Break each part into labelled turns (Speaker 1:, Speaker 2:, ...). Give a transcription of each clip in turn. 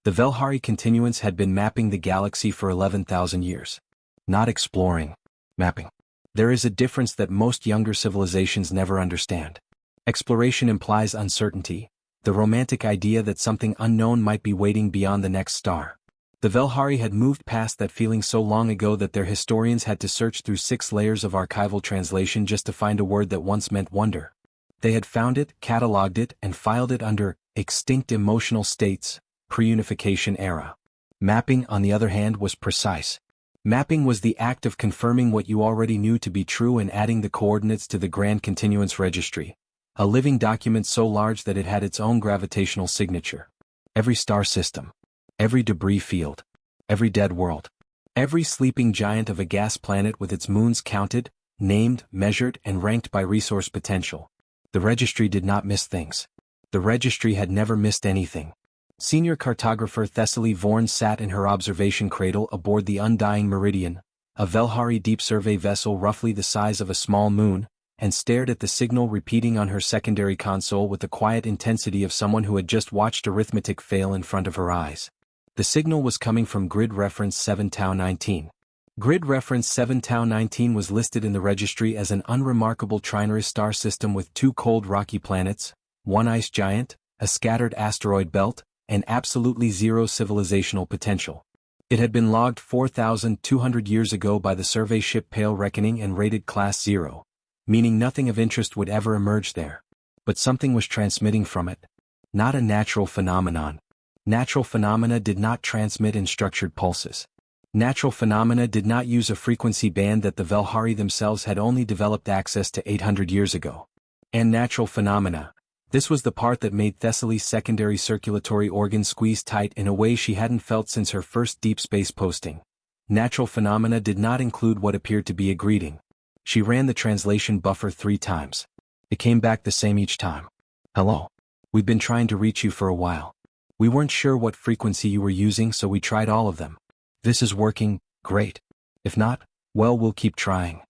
Speaker 1: The Velhari continuance had been mapping the galaxy for 11,000 years. Not exploring. Mapping. There is a difference that most younger civilizations never understand. Exploration implies uncertainty, the romantic idea that something unknown might be waiting beyond the next star. The Velhari had moved past that feeling so long ago that their historians had to search through 6 layers of archival translation just to find a word that once meant wonder. They had found it, catalogued it, and filed it under extinct emotional states, pre-unification era. Mapping, on the other hand, was precise. Mapping was the act of confirming what you already knew to be true and adding the coordinates to the Grand Continuance Registry, a living document so large that it had its own gravitational signature. Every star system. Every debris field. Every dead world. Every sleeping giant of a gas planet with its moons counted, named, measured, and ranked by resource potential. The registry did not miss things. The registry had never missed anything. Senior cartographer Thessaly Vorn sat in her observation cradle aboard the Undying Meridian, a Velhari deep survey vessel roughly the size of a small moon, and stared at the signal repeating on her secondary console with the quiet intensity of someone who had just watched arithmetic fail in front of her eyes. The signal was coming from grid reference 7 Tau 19. Grid reference 7 Tau 19 was listed in the registry as an unremarkable trinary star system with 2 cold rocky planets, 1 ice giant, a scattered asteroid belt, and absolutely zero civilizational potential. It had been logged 4,200 years ago by the survey ship Pale Reckoning and rated Class 0, meaning nothing of interest would ever emerge there. But something was transmitting from it. Not a natural phenomenon. Natural phenomena did not transmit in structured pulses. Natural phenomena did not use a frequency band that the Velhari themselves had only developed access to 800 years ago. And natural phenomena. This was the part that made Thessaly's secondary circulatory organ squeeze tight in a way she hadn't felt since her first deep space posting. Natural phenomena did not include what appeared to be a greeting. She ran the translation buffer 3 times. It came back the same each time. Hello. We've been trying to reach you for a while. We weren't sure what frequency you were using, so we tried all of them. This is working, great. If not, well, we'll keep trying.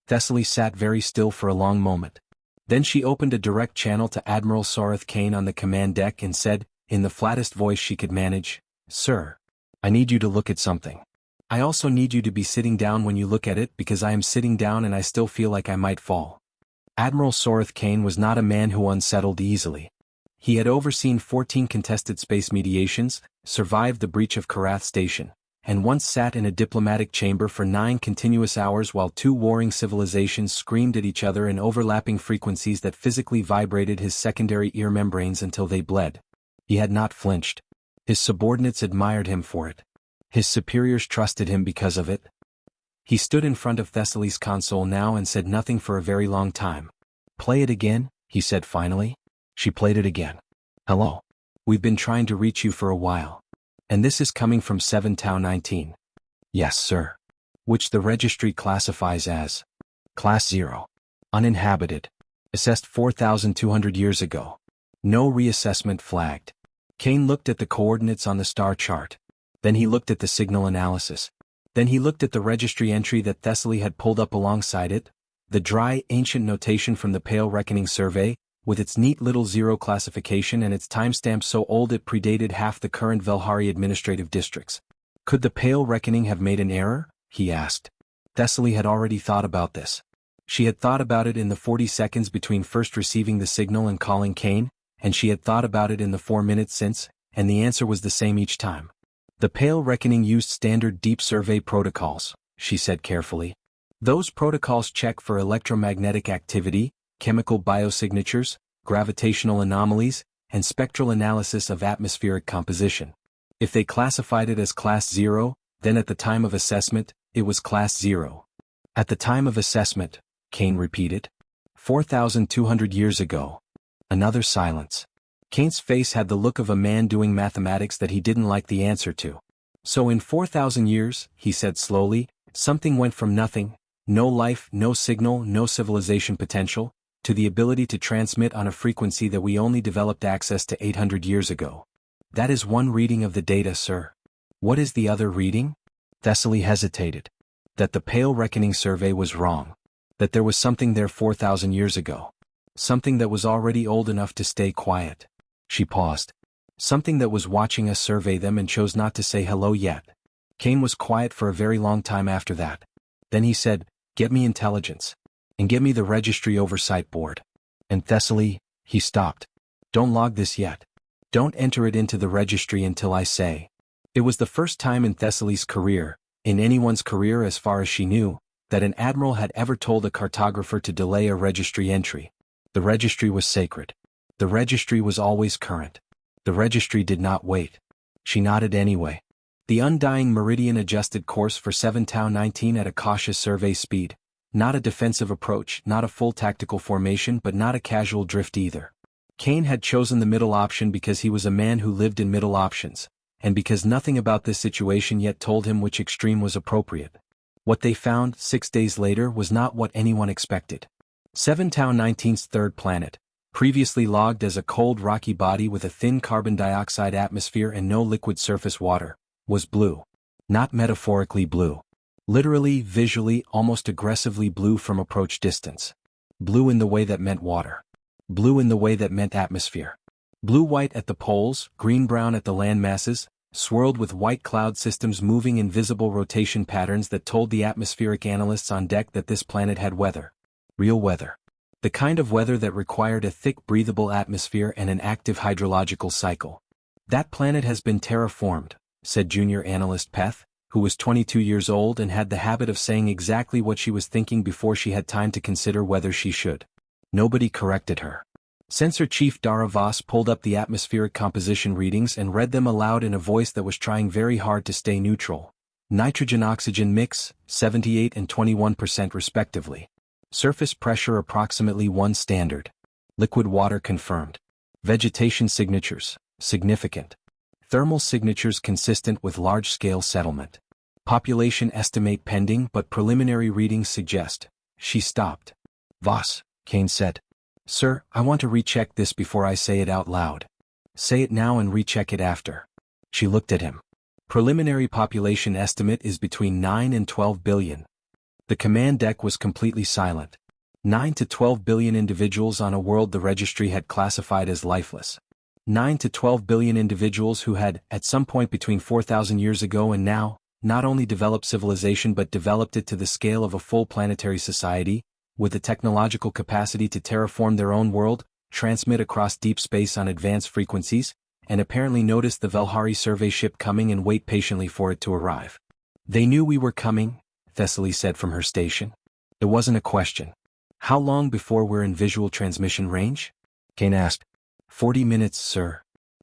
Speaker 1: Thessaly sat very still for a long moment. Then she opened a direct channel to Admiral Soreth Kane on the command deck and said, in the flattest voice she could manage, "Sir, I need you to look at something. I also need you to be sitting down when you look at it because I am sitting down and I still feel like I might fall." Admiral Soreth Kane was not a man who unsettled easily. He had overseen 14 contested space mediations, survived the breach of Karath Station, and once sat in a diplomatic chamber for 9 continuous hours while 2 warring civilizations screamed at each other in overlapping frequencies that physically vibrated his secondary ear membranes until they bled. He had not flinched. His subordinates admired him for it. His superiors trusted him because of it. He stood in front of Thessaly's console now and said nothing for a very long time. "Play it again," he said finally. She played it again. "Hello. We've been trying to reach you for a while. And this is coming from 7 Tau 19. "Yes, sir." Which the registry classifies as Class 0. Uninhabited. Assessed 4,200 years ago. No reassessment flagged. Kane looked at the coordinates on the star chart. Then he looked at the signal analysis. Then he looked at the registry entry that Thessaly had pulled up alongside it, the dry, ancient notation from the Pale Reckoning survey, with its neat little 0 classification and its timestamp so old it predated half the current Velhari administrative districts. Could the Pale Reckoning have made an error? He asked. Thessaly had already thought about this. She had thought about it in the 40 seconds between first receiving the signal and calling Kane, and she had thought about it in the 4 minutes since, and the answer was the same each time. The Pale Reckoning used standard deep survey protocols, she said carefully. Those protocols check for electromagnetic activity, chemical biosignatures, gravitational anomalies, and spectral analysis of atmospheric composition. If they classified it as Class 0, then at the time of assessment, it was Class 0. At the time of assessment, Kane repeated. 4,200 years ago. Another silence. Kane's face had the look of a man doing mathematics that he didn't like the answer to. So in 4,000 years, he said slowly, something went from nothing, no life, no signal, no civilization potential, to the ability to transmit on a frequency that we only developed access to 800 years ago. That is one reading of the data, sir. What is the other reading? Thessaly hesitated. That the Pale Reckoning survey was wrong. That there was something there 4,000 years ago. Something that was already old enough to stay quiet. She paused. Something that was watching us survey them and chose not to say hello yet. Kane was quiet for a very long time after that. Then he said, "Get me intelligence. And get me the registry oversight board." "And Thessaly," he stopped. "Don't log this yet. Don't enter it into the registry until I say." It was the first time in Thessaly's career, in anyone's career as far as she knew, that an admiral had ever told a cartographer to delay a registry entry. The registry was sacred. The registry was always current. The registry did not wait. She nodded anyway. The undying meridian adjusted course for 7 Tau 19 at a cautious survey speed. Not a defensive approach, not a full tactical formation, but not a casual drift either. Kane had chosen the middle option because he was a man who lived in middle options, and because nothing about this situation yet told him which extreme was appropriate. What they found 6 days later was not what anyone expected. 7 Tau 19's third planet, previously logged as a cold rocky body with a thin carbon dioxide atmosphere and no liquid surface water, was blue. Not metaphorically blue. Literally, visually, almost aggressively blue from approach distance. Blue in the way that meant water. Blue in the way that meant atmosphere. Blue-white at the poles, green-brown at the land masses, swirled with white cloud systems moving in visible rotation patterns that told the atmospheric analysts on deck that this planet had weather. Real weather. The kind of weather that required a thick breathable atmosphere and an active hydrological cycle. "That planet has been terraformed," said junior analyst Peth, who was 22 years old and had the habit of saying exactly what she was thinking before she had time to consider whether she should. Nobody corrected her. Sensor Chief Dara Voss pulled up the atmospheric composition readings and read them aloud in a voice that was trying very hard to stay neutral. Nitrogen-oxygen mix, 78 and 21% respectively. Surface pressure approximately 1 standard. Liquid water confirmed. Vegetation signatures, significant. Thermal signatures consistent with large-scale settlement. Population estimate pending but preliminary readings suggest. She stopped. "Voss," Kane said. "Sir, I want to recheck this before I say it out loud." "Say it now and recheck it after." She looked at him. "Preliminary population estimate is between 9 and 12 billion. The command deck was completely silent. 9 to 12 billion individuals on a world the registry had classified as lifeless. 9 to 12 billion individuals who had, at some point between 4,000 years ago and now, not only developed civilization but developed it to the scale of a full planetary society, with the technological capacity to terraform their own world, transmit across deep space on advanced frequencies, and apparently noticed the Velhari survey ship coming and wait patiently for it to arrive. They knew we were coming, Thessaly said from her station. It wasn't a question. How long before we're in visual transmission range? Kane asked. 40 minutes, sir.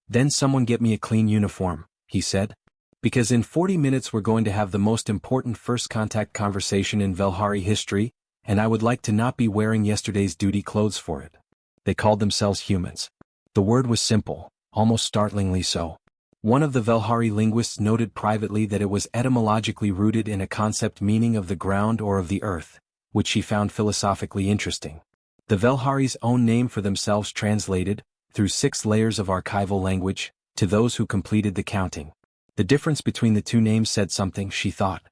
Speaker 1: Then someone get me a clean uniform, he said. Because in 40 minutes we're going to have the most important first contact conversation in Velhari history, and I would like to not be wearing yesterday's duty clothes for it. They called themselves humans. The word was simple, almost startlingly so. One of the Velhari linguists noted privately that it was etymologically rooted in a concept meaning of the ground or of the earth, which she found philosophically interesting. The Velhari's own name for themselves translated, through 6 layers of archival language, to those who completed the counting. The difference between the two names said something, she thought.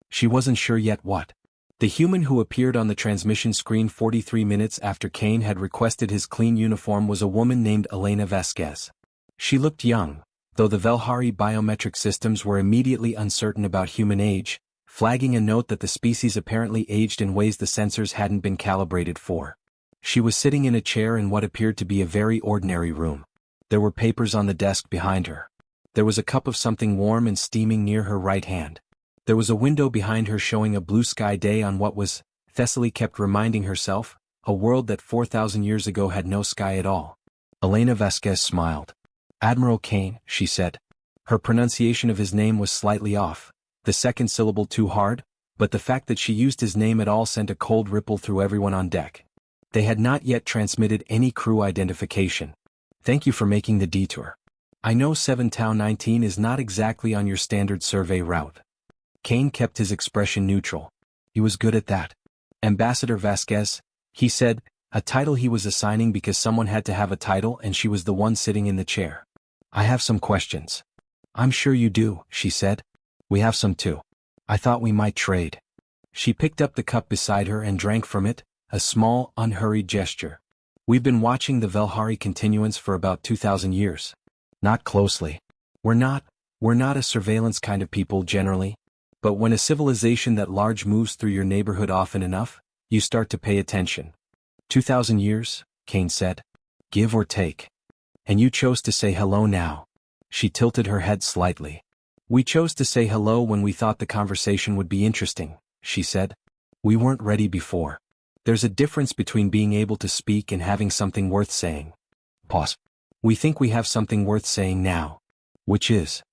Speaker 1: She wasn't sure yet what. The human who appeared on the transmission screen 43 minutes after Kane had requested his clean uniform was a woman named Elena Vasquez. She looked young, though the Velhari biometric systems were immediately uncertain about human age, flagging a note that the species apparently aged in ways the sensors hadn't been calibrated for. She was sitting in a chair in what appeared to be a very ordinary room. There were papers on the desk behind her. There was a cup of something warm and steaming near her right hand. There was a window behind her showing a blue sky day on what was, Thessaly kept reminding herself, a world that 4,000 years ago had no sky at all. Elena Vasquez smiled. Admiral Kane, she said. Her pronunciation of his name was slightly off, the second syllable too hard, but the fact that she used his name at all sent a cold ripple through everyone on deck. They had not yet transmitted any crew identification. Thank you for making the detour. I know 7 Tau 19 is not exactly on your standard survey route. Kane kept his expression neutral. He was good at that. Ambassador Vasquez, he said, a title he was assigning because someone had to have a title and she was the one sitting in the chair. I have some questions. I'm sure you do, she said. We have some too. I thought we might trade. She picked up the cup beside her and drank from it, a small, unhurried gesture. We've been watching the Velhari continuance for about 2,000 years. Not closely. We're not a surveillance kind of people generally. But when a civilization that large moves through your neighborhood often enough, you start to pay attention. 2,000 years, Kane said. Give or take. And you chose to say hello now. She tilted her head slightly. We chose to say hello when we thought the conversation would be interesting, she said. We weren't ready before. There's a difference between being able to speak and having something worth saying. Pause. We think we have something worth saying now. Which is?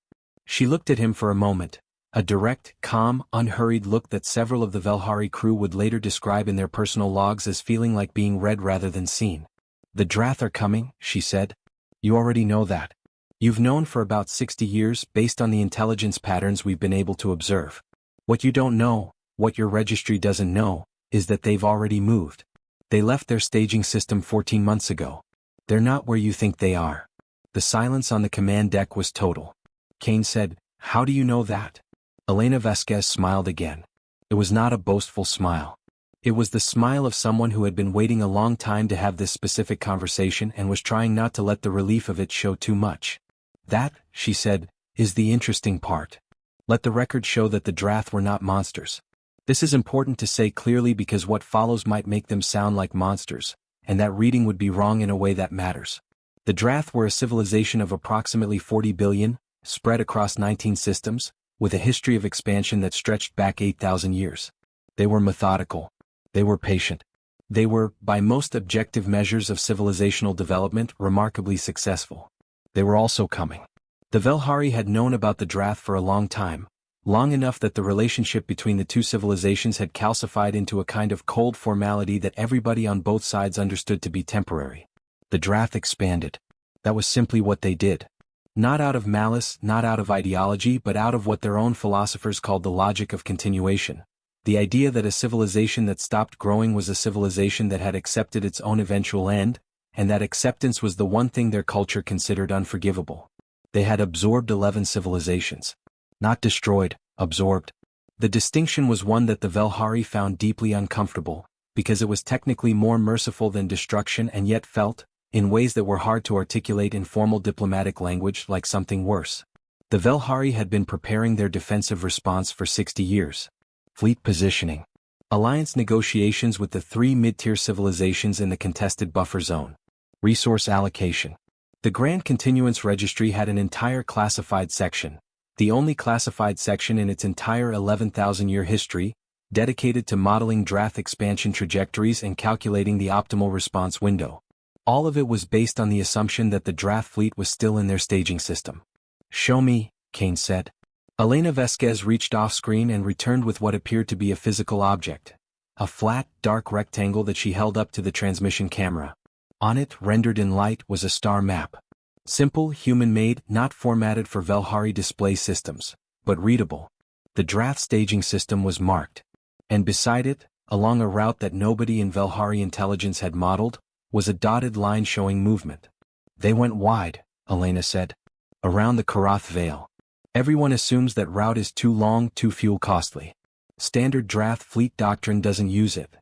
Speaker 1: She looked at him for a moment, a direct, calm, unhurried look that several of the Velhari crew would later describe in their personal logs as feeling like being read rather than seen. The Drath are coming, she said. You already know that. You've known for about 60 years based on the intelligence patterns we've been able to observe. What you don't know, what your registry doesn't know, is that they've already moved. They left their staging system 14 months ago. They're not where you think they are. The silence on the command deck was total. Kane said, How do you know that? Elena Vasquez smiled again. It was not a boastful smile. It was the smile of someone who had been waiting a long time to have this specific conversation and was trying not to let the relief of it show too much. That, she said, is the interesting part. Let the record show that the Drath were not monsters. This is important to say clearly because what follows might make them sound like monsters, and that reading would be wrong in a way that matters. The Drath were a civilization of approximately 40 billion, spread across 19 systems, with a history of expansion that stretched back 8,000 years. They were methodical. They were patient. They were, by most objective measures of civilizational development, remarkably successful. They were also coming. The Velhari had known about the Drath for a long time, long enough that the relationship between the two civilizations had calcified into a kind of cold formality that everybody on both sides understood to be temporary. The Drath expanded. That was simply what they did. Not out of malice, not out of ideology, but out of what their own philosophers called the logic of continuation. The idea that a civilization that stopped growing was a civilization that had accepted its own eventual end, and that acceptance was the one thing their culture considered unforgivable. They had absorbed 11 civilizations. Not destroyed, absorbed. The distinction was one that the Velhari found deeply uncomfortable, because it was technically more merciful than destruction and yet felt, in ways that were hard to articulate in formal diplomatic language, like something worse. The Velhari had been preparing their defensive response for 60 years. Fleet positioning. Alliance negotiations with the 3 mid-tier civilizations in the contested buffer zone. Resource allocation. The Grand Continuance Registry had an entire classified section, the only classified section in its entire 11,000-year history, dedicated to modeling Drath expansion trajectories and calculating the optimal response window. All of it was based on the assumption that the Drath fleet was still in their staging system. Show me, Kane said. Elena Vasquez reached off-screen and returned with what appeared to be a physical object. A flat, dark rectangle that she held up to the transmission camera. On it, rendered in light, was a star map. Simple, human-made, not formatted for Velhari display systems, but readable. The Drath staging system was marked. And beside it, along a route that nobody in Velhari intelligence had modeled, was a dotted line showing movement. They went wide, Elena said. Around the Karath Vale. Everyone assumes that route is too long, too fuel costly. Standard Drath fleet doctrine doesn't use it.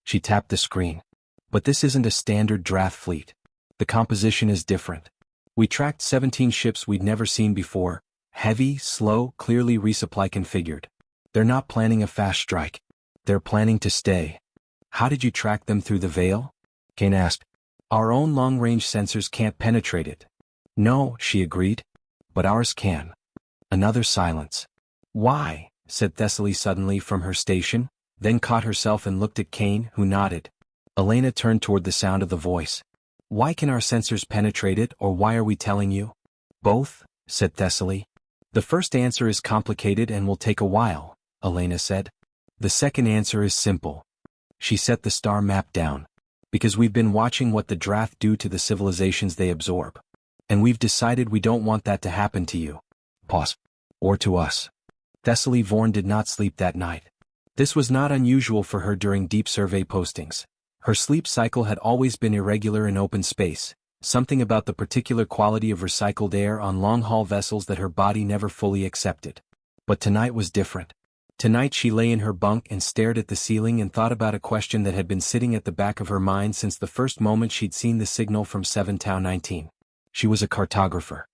Speaker 1: She tapped the screen. But this isn't a standard Drath fleet. The composition is different. We tracked 17 ships we'd never seen before, heavy, slow, clearly resupply configured. They're not planning a fast strike. They're planning to stay. How did you track them through the veil? Kane asked. Our own long-range sensors can't penetrate it. No, she agreed. But ours can. Another silence. Why? Said Thessaly suddenly from her station, then caught herself and looked at Kane, who nodded. Elena turned toward the sound of the voice. Why can our sensors penetrate it, or why are we telling you? Both, said Thessaly. The first answer is complicated and will take a while, Elena said. The second answer is simple. She set the star map down. Because we've been watching what the Drath do to the civilizations they absorb. And we've decided we don't want that to happen to you. Pause. Or to us. Thessaly Vorn did not sleep that night. This was not unusual for her during deep survey postings. Her sleep cycle had always been irregular in open space, something about the particular quality of recycled air on long-haul vessels that her body never fully accepted. But tonight was different. Tonight she lay in her bunk and stared at the ceiling and thought about a question that had been sitting at the back of her mind since the first moment she'd seen the signal from 7 Tau 19. She was a cartographer.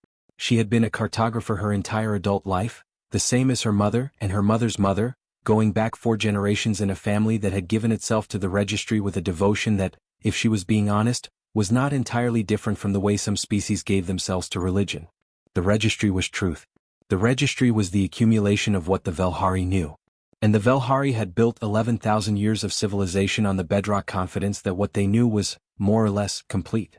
Speaker 1: She had been a cartographer her entire adult life, the same as her mother and her mother's mother, going back 4 generations in a family that had given itself to the registry with a devotion that, if she was being honest, was not entirely different from the way some species gave themselves to religion. The registry was truth. The registry was the accumulation of what the Velhari knew. And the Velhari had built 11,000 years of civilization on the bedrock confidence that what they knew was, more or less, complete.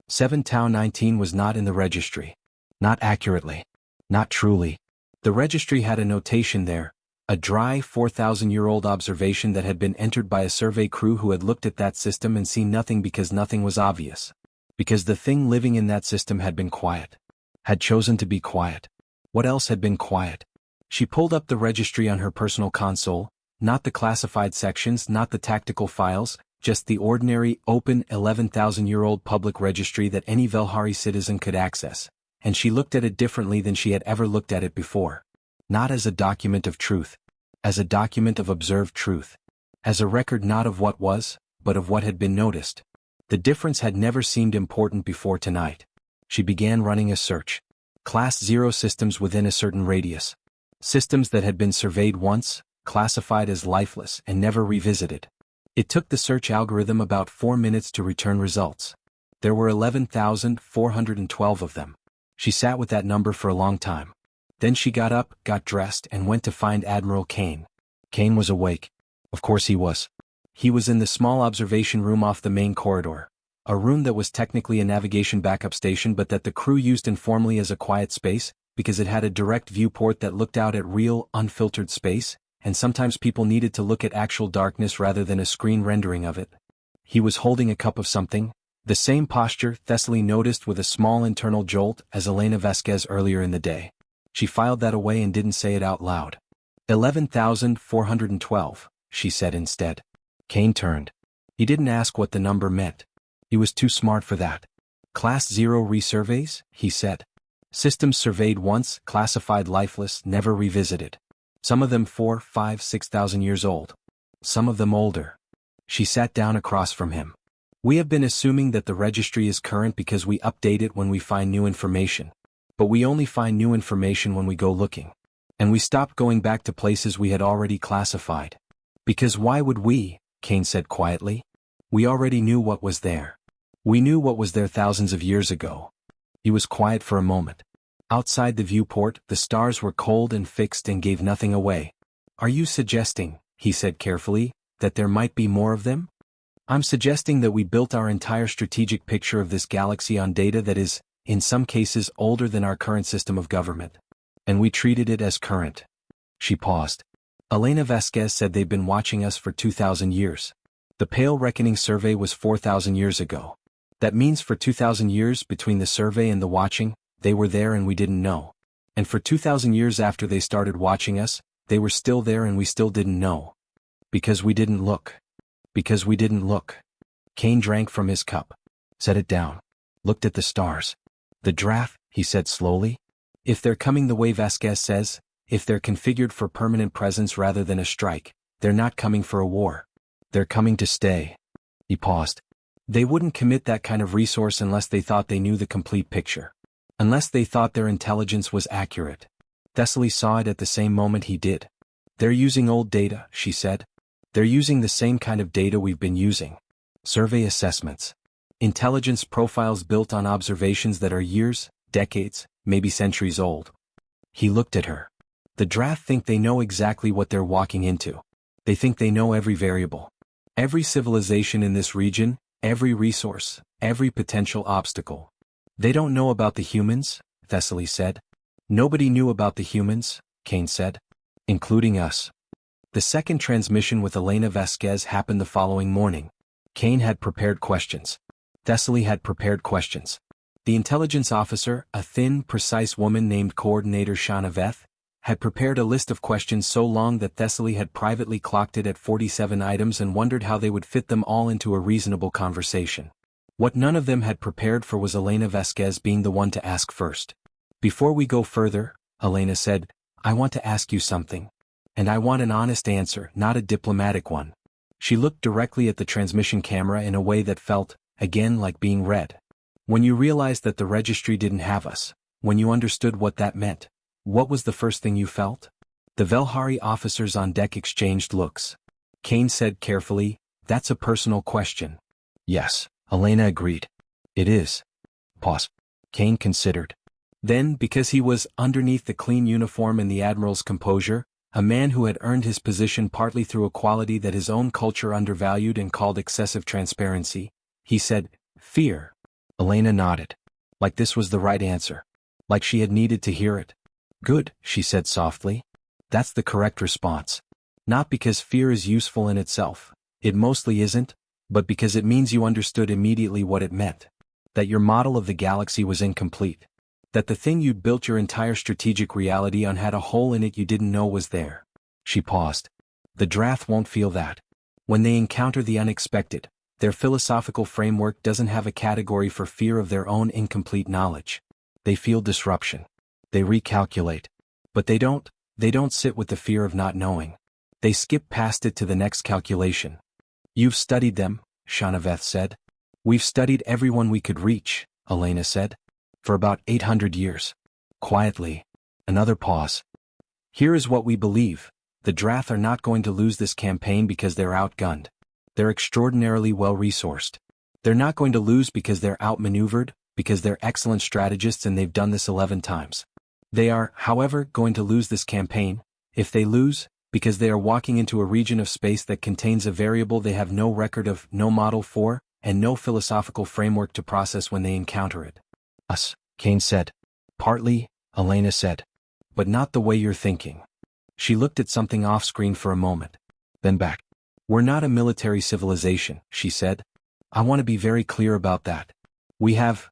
Speaker 1: 7 Tau 19 was not in the registry. Not accurately. Not truly. The registry had a notation there, a dry 4,000-year-old observation that had been entered by a survey crew who had looked at that system and seen nothing because nothing was obvious. Because the thing living in that system had been quiet. Had chosen to be quiet. What else had been quiet? She pulled up the registry on her personal console, not the classified sections, not the tactical files, just the ordinary, open 11,000-year-old public registry that any Velhari citizen could access, and she looked at it differently than she had ever looked at it before. Not as a document of truth. As a document of observed truth. As a record not of what was, but of what had been noticed. The difference had never seemed important before tonight. She began running a search. Class 0 systems within a certain radius. Systems that had been surveyed once, classified as lifeless and never revisited. It took the search algorithm about 4 minutes to return results. There were 11,412 of them. She sat with that number for a long time. Then she got up, got dressed, and went to find Admiral Kane. Kane was awake. Of course he was. He was in the small observation room off the main corridor. A room that was technically a navigation backup station but that the crew used informally as a quiet space, because it had a direct viewport that looked out at real, unfiltered space, and sometimes people needed to look at actual darkness rather than a screen rendering of it. He was holding a cup of something, the same posture Thessaly noticed with a small internal jolt as Elena Vasquez earlier in the day. She filed that away and didn't say it out loud. 11,412, she said instead. Kane turned. He didn't ask what the number meant. He was too smart for that. Class 0 resurveys, he said. Systems surveyed once, classified lifeless, never revisited. Some of them 4, 5, 6,000 years old. Some of them older. She sat down across from him. We have been assuming that the registry is current because we update it when we find new information. But we only find new information when we go looking. And we stopped going back to places we had already classified. Because why would we? Kane said quietly. We already knew what was there. We knew what was there thousands of years ago. He was quiet for a moment. Outside the viewport, the stars were cold and fixed and gave nothing away. Are you suggesting, he said carefully, that there might be more of them? I'm suggesting that we built our entire strategic picture of this galaxy on data that is, in some cases, older than our current system of government. And we treated it as current. She paused. Elena Vasquez said they'd been watching us for 2,000 years. The Pale Reckoning survey was 4,000 years ago. That means for 2,000 years between the survey and the watching, they were there and we didn't know. And for 2,000 years after they started watching us, they were still there and we still didn't know. Because we didn't look. Because we didn't look. Kane drank from his cup. Set it down. Looked at the stars. The draft, he said slowly. If they're coming the way Vasquez says, if they're configured for permanent presence rather than a strike, they're not coming for a war. They're coming to stay. He paused. They wouldn't commit that kind of resource unless they thought they knew the complete picture. Unless they thought their intelligence was accurate. Thessaly saw it at the same moment he did. They're using old data, she said. They're using the same kind of data we've been using. Survey assessments. Intelligence profiles built on observations that are years, decades, maybe centuries old. He looked at her. The draft think they know exactly what they're walking into. They think they know every variable. Every civilization in this region, every resource, every potential obstacle. They don't know about the humans, Thessaly said. Nobody knew about the humans, Kane said. Including us. The second transmission with Elena Vasquez happened the following morning. Kane had prepared questions. Thessaly had prepared questions. The intelligence officer, a thin, precise woman named Coordinator Shanaveth, had prepared a list of questions so long that Thessaly had privately clocked it at 47 items and wondered how they would fit them all into a reasonable conversation. What none of them had prepared for was Elena Vasquez being the one to ask first. Before we go further, Elena said, I want to ask you something. And I want an honest answer, not a diplomatic one. She looked directly at the transmission camera in a way that felt, again, like being read. When you realized that the registry didn't have us, when you understood what that meant, what was the first thing you felt? The Velhari officers on deck exchanged looks. Kane said carefully, "That's a personal question." "Yes," Elena agreed. "It is." Pause. Kane considered. Then, because he was underneath the clean uniform and the Admiral's composure, a man who had earned his position partly through a quality that his own culture undervalued and called excessive transparency, he said, "Fear." Elena nodded. Like this was the right answer. Like she had needed to hear it. "Good," she said softly. "That's the correct response. Not because fear is useful in itself, it mostly isn't, but because it means you understood immediately what it meant. That your model of the galaxy was incomplete. That the thing you'd built your entire strategic reality on had a hole in it you didn't know was there." She paused. "The Drath won't feel that. When they encounter the unexpected, their philosophical framework doesn't have a category for fear of their own incomplete knowledge. They feel disruption. They recalculate. But they don't sit with the fear of not knowing. They skip past it to the next calculation." "You've studied them," Shanaveth said. "We've studied everyone we could reach," Elena said. "For about 800 years. Quietly. Another pause. "Here is what we believe. The Drath are not going to lose this campaign because they're outgunned. They're extraordinarily well-resourced. They're not going to lose because they're outmaneuvered, because they're excellent strategists and they've done this 11 times. They are, however, going to lose this campaign, if they lose, because they are walking into a region of space that contains a variable they have no record of, no model for, and no philosophical framework to process when they encounter it." "Us," Kane said. "Partly," Elena said. "But not the way you're thinking." She looked at something off-screen for a moment. Then back. "We're not a military civilization," she said. "I want to be very clear about that. We have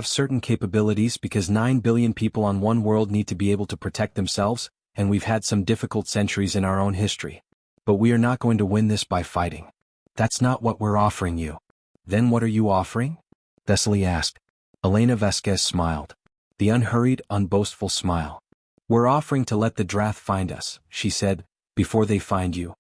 Speaker 1: certain capabilities because 9 billion people on one world need to be able to protect themselves, and we've had some difficult centuries in our own history. But we are not going to win this by fighting. That's not what we're offering you." "Then what are you offering?" Thessaly asked. Elena Vasquez smiled. The unhurried, unboastful smile. "We're offering to let the Drath find us," she said, "before they find you."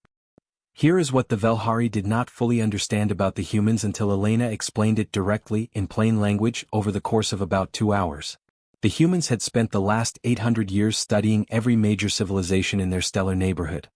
Speaker 1: Here is what the Velhari did not fully understand about the humans until Elena explained it directly, in plain language, over the course of about 2 hours. The humans had spent the last 800 years studying every major civilization in their stellar neighborhood.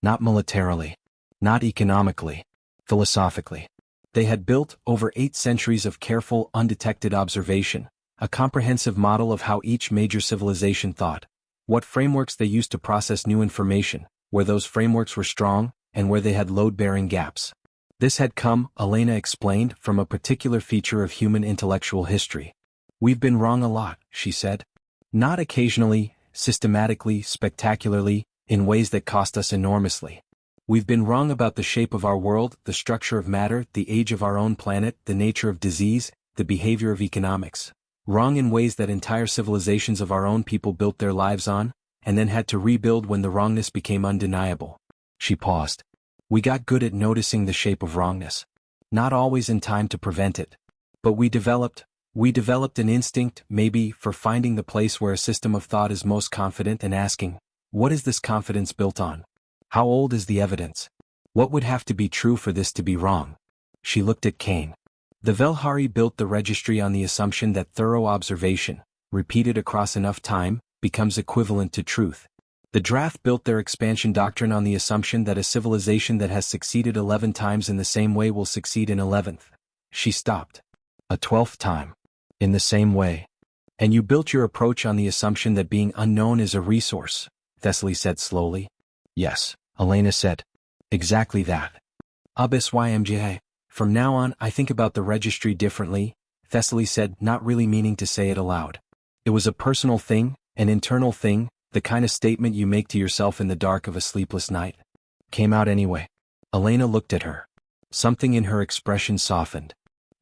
Speaker 1: Not militarily. Not economically. Philosophically. They had built, over 8 centuries of careful, undetected observation, a comprehensive model of how each major civilization thought, what frameworks they used to process new information, where those frameworks were strong, and where they had load-bearing gaps. This had come, Elena explained, from a particular feature of human intellectual history. "We've been wrong a lot," she said. "Not occasionally, systematically, spectacularly, in ways that cost us enormously. We've been wrong about the shape of our world, the structure of matter, the age of our own planet, the nature of disease, the behavior of economics. Wrong in ways that entire civilizations of our own people built their lives on, and then had to rebuild when the wrongness became undeniable." She paused. "We got good at noticing the shape of wrongness. Not always in time to prevent it. But we developed an instinct, maybe, for finding the place where a system of thought is most confident and asking, what is this confidence built on? How old is the evidence? What would have to be true for this to be wrong?" She looked at Kane. "The Velhari built the registry on the assumption that thorough observation, repeated across enough time, becomes equivalent to truth. The Drath built their expansion doctrine on the assumption that a civilization that has succeeded 11 times in the same way will succeed an 11th. She stopped. A 12th time. In the same way. And you built your approach on the assumption that being unknown is a resource," Thessaly said slowly. "Yes," Elena said. "Exactly that. Ybmja. From now on I think about the registry differently," Thessaly said, not really meaning to say it aloud. "It was a personal thing, an internal thing, the kind of statement you make to yourself in the dark of a sleepless night. Came out anyway." Elena looked at her. Something in her expression softened.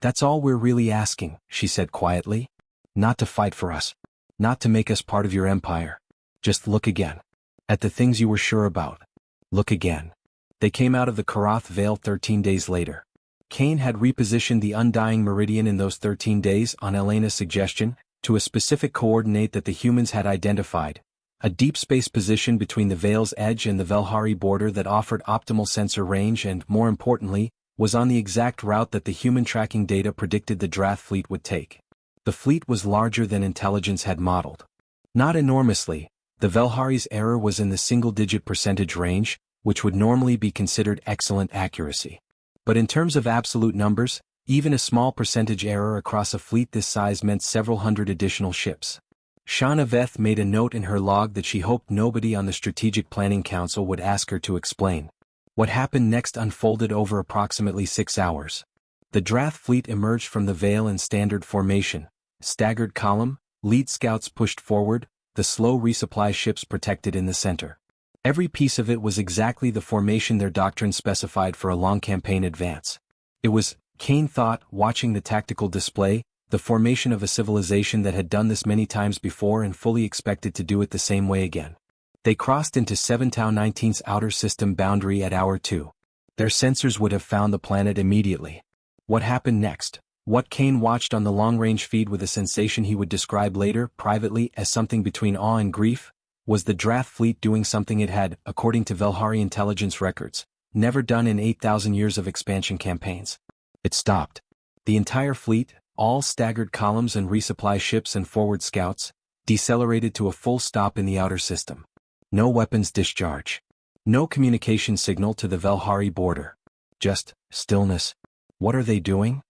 Speaker 1: "That's all we're really asking," she said quietly. "Not to fight for us. Not to make us part of your empire. Just look again. At the things you were sure about. Look again." They came out of the Karath Vale 13 days later. Kane had repositioned the undying meridian in those 13 days on Elena's suggestion, to a specific coordinate that the humans had identified, a deep space position between the Vale's edge and the Velhari border that offered optimal sensor range and, more importantly, was on the exact route that the human tracking data predicted the Drath fleet would take. The fleet was larger than intelligence had modeled. Not enormously, the Velhari's error was in the single-digit percentage range, which would normally be considered excellent accuracy. But in terms of absolute numbers, even a small percentage error across a fleet this size meant several hundred additional ships. Shanaveth made a note in her log that she hoped nobody on the Strategic Planning Council would ask her to explain. What happened next unfolded over approximately 6 hours. The Drath fleet emerged from the Vale in standard formation, staggered column, lead scouts pushed forward, the slow resupply ships protected in the center. Every piece of it was exactly the formation their doctrine specified for a long campaign advance. It was, Kane thought, watching the tactical display, the formation of a civilization that had done this many times before and fully expected to do it the same way again. They crossed into 7 Tau 19's outer system boundary at hour 2. Their sensors would have found the planet immediately. What happened next? What Kane watched on the long-range feed with a sensation he would describe later, privately, as something between awe and grief, was the Drath fleet doing something it had, according to Velhari intelligence records, never done in 8,000 years of expansion campaigns. It stopped. The entire fleet, all staggered columns and resupply ships and forward scouts, decelerated to a full stop in the outer system. No weapons discharge. No communication signal to the Velhari border. Just stillness. What are they doing?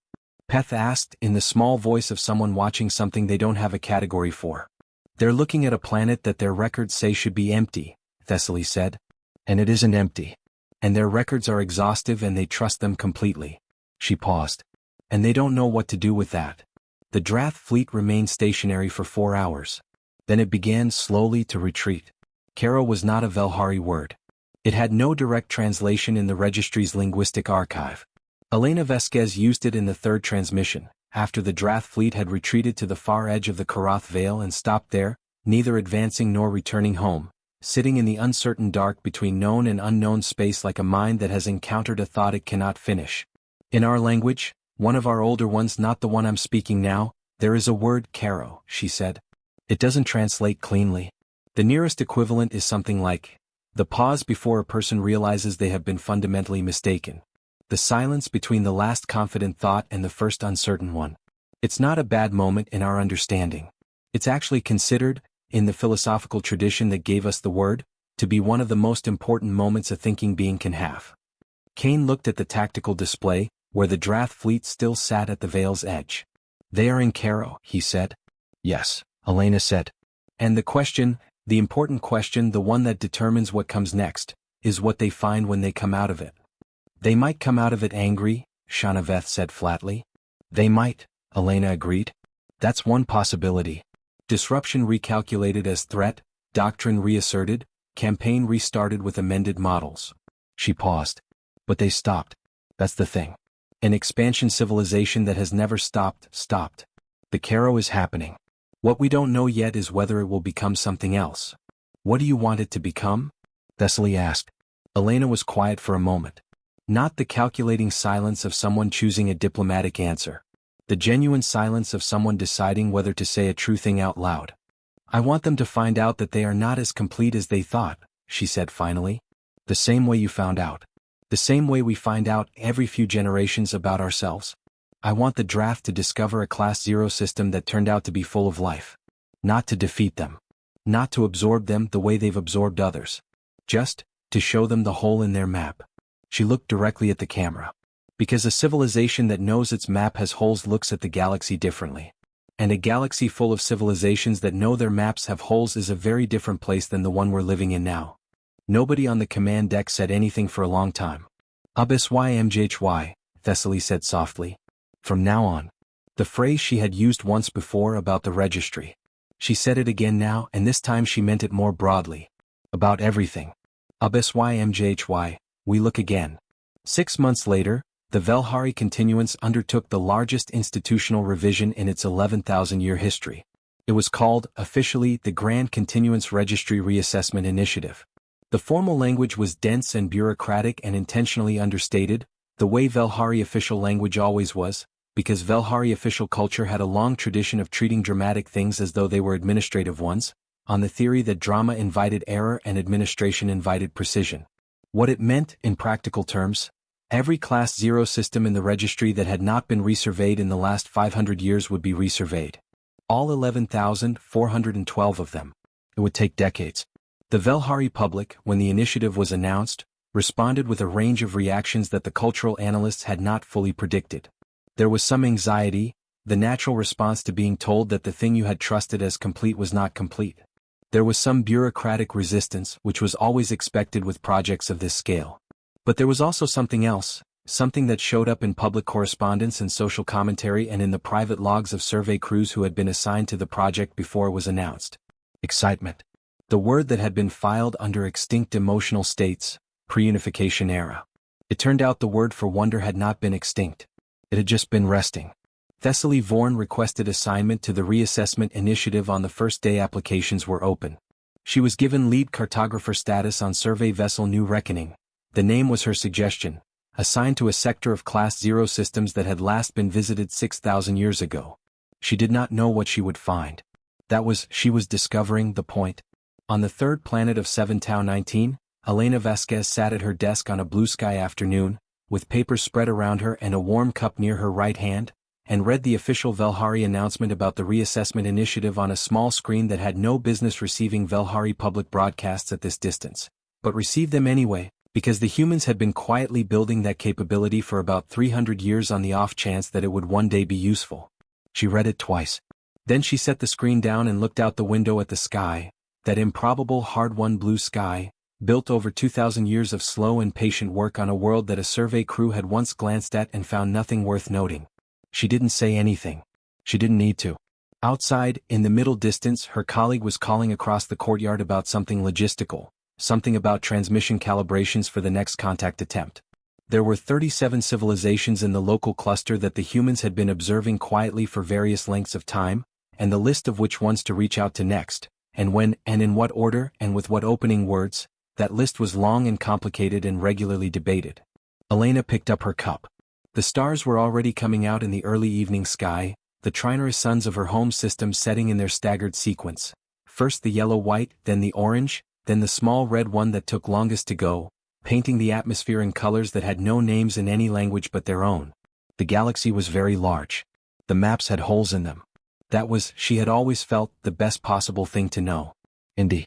Speaker 1: Peth asked, in the small voice of someone watching something they don't have a category for. They're looking at a planet that their records say should be empty, Thessaly said. And it isn't empty. And their records are exhaustive and they trust them completely. She paused. And they don't know what to do with that. The Drath fleet remained stationary for 4 hours. Then it began slowly to retreat. Karo was not a Velhari word. It had no direct translation in the registry's linguistic archive. Elena Vesquez used it in the third transmission, after the Drath fleet had retreated to the far edge of the Karath Vale and stopped there, neither advancing nor returning home, sitting in the uncertain dark between known and unknown space like a mind that has encountered a thought it cannot finish. In our language, one of our older ones, not the one I'm speaking now, there is a word, Karo, she said. It doesn't translate cleanly. The nearest equivalent is something like the pause before a person realizes they have been fundamentally mistaken. The silence between the last confident thought and the first uncertain one. It's not a bad moment in our understanding. It's actually considered, in the philosophical tradition that gave us the word, to be one of the most important moments a thinking being can have. Kane looked at the tactical display, where the Drath fleet still sat at the Vale's edge. They are in Karo, he said. Yes, Elena said. And the question, the important question, the one that determines what comes next, is what they find when they come out of it. They might come out of it angry, Shanaveth said flatly. They might, Elena agreed. That's one possibility. Disruption recalculated as threat, doctrine reasserted, campaign restarted with amended models. She paused. But they stopped. That's the thing. An expansion civilization that has never stopped. The Karo is happening. What we don't know yet is whether it will become something else. What do you want it to become? Thessaly asked. Elena was quiet for a moment. Not the calculating silence of someone choosing a diplomatic answer. The genuine silence of someone deciding whether to say a true thing out loud. I want them to find out that they are not as complete as they thought, she said finally. The same way you found out. The same way we find out every few generations about ourselves. I want the Drath to discover a Class 0 system that turned out to be full of life. Not to defeat them. Not to absorb them the way they've absorbed others. Just to show them the hole in their map. She looked directly at the camera. Because a civilization that knows its map has holes looks at the galaxy differently. And a galaxy full of civilizations that know their maps have holes is a very different place than the one we're living in now. Nobody on the command deck said anything for a long time. HFY, Thessaly said softly. From now on. The phrase she had used once before about the registry. She said it again now, and this time she meant it more broadly. About everything. HFY, we look again. 6 months later, the Velhari Continuance undertook the largest institutional revision in its 11,000-year history. It was called, officially, the Grand Continuance Registry Reassessment Initiative. The formal language was dense and bureaucratic and intentionally understated, the way Velhari official language always was, because Velhari official culture had a long tradition of treating dramatic things as though they were administrative ones, on the theory that drama invited error and administration invited precision. What it meant, in practical terms, Every Class 0 system in the registry that had not been resurveyed in the last 500 years would be resurveyed. All 11,412 of them. It would take decades. The Velhari public, when the initiative was announced, responded with a range of reactions that the cultural analysts had not fully predicted. There was some anxiety, the natural response to being told that the thing you had trusted as complete was not complete. There was some bureaucratic resistance, which was always expected with projects of this scale. But there was also something else, something that showed up in public correspondence and social commentary and in the private logs of survey crews who had been assigned to the project before it was announced. Excitement. The word that had been filed under extinct emotional states, pre-unification era. It turned out the word for wonder had not been extinct. It had just been resting. Thessaly Vorn requested assignment to the reassessment initiative on the first day applications were open. She was given lead cartographer status on survey vessel New Reckoning. The name was her suggestion, assigned to a sector of Class 0 systems that had last been visited 6,000 years ago. She did not know what she would find. She was discovering the point. On the third planet of 7 Tau 19, Elena Vasquez sat at her desk on a blue sky afternoon, with papers spread around her and a warm cup near her right hand, and read the official Velhari announcement about the reassessment initiative on a small screen that had no business receiving Velhari public broadcasts at this distance, but received them anyway, because the humans had been quietly building that capability for about 300 years on the off chance that it would one day be useful. She read it twice. Then she set the screen down and looked out the window at the sky, that improbable hard-won blue sky, built over 2,000 years of slow and patient work on a world that a survey crew had once glanced at and found nothing worth noting. She didn't say anything. She didn't need to. Outside, in the middle distance, her colleague was calling across the courtyard about something logistical, something about transmission calibrations for the next contact attempt. There were 37 civilizations in the local cluster that the humans had been observing quietly for various lengths of time, and the list of which ones to reach out to next, and when and in what order and with what opening words, that list was long and complicated and regularly debated. Elena picked up her cup. The stars were already coming out in the early evening sky, the trinorous suns of her home system setting in their staggered sequence. First the yellow-white, then the orange, then the small red one that took longest to go, painting the atmosphere in colors that had no names in any language but their own. The galaxy was very large. The maps had holes in them. That was, she had always felt, the best possible thing to know. Indeed.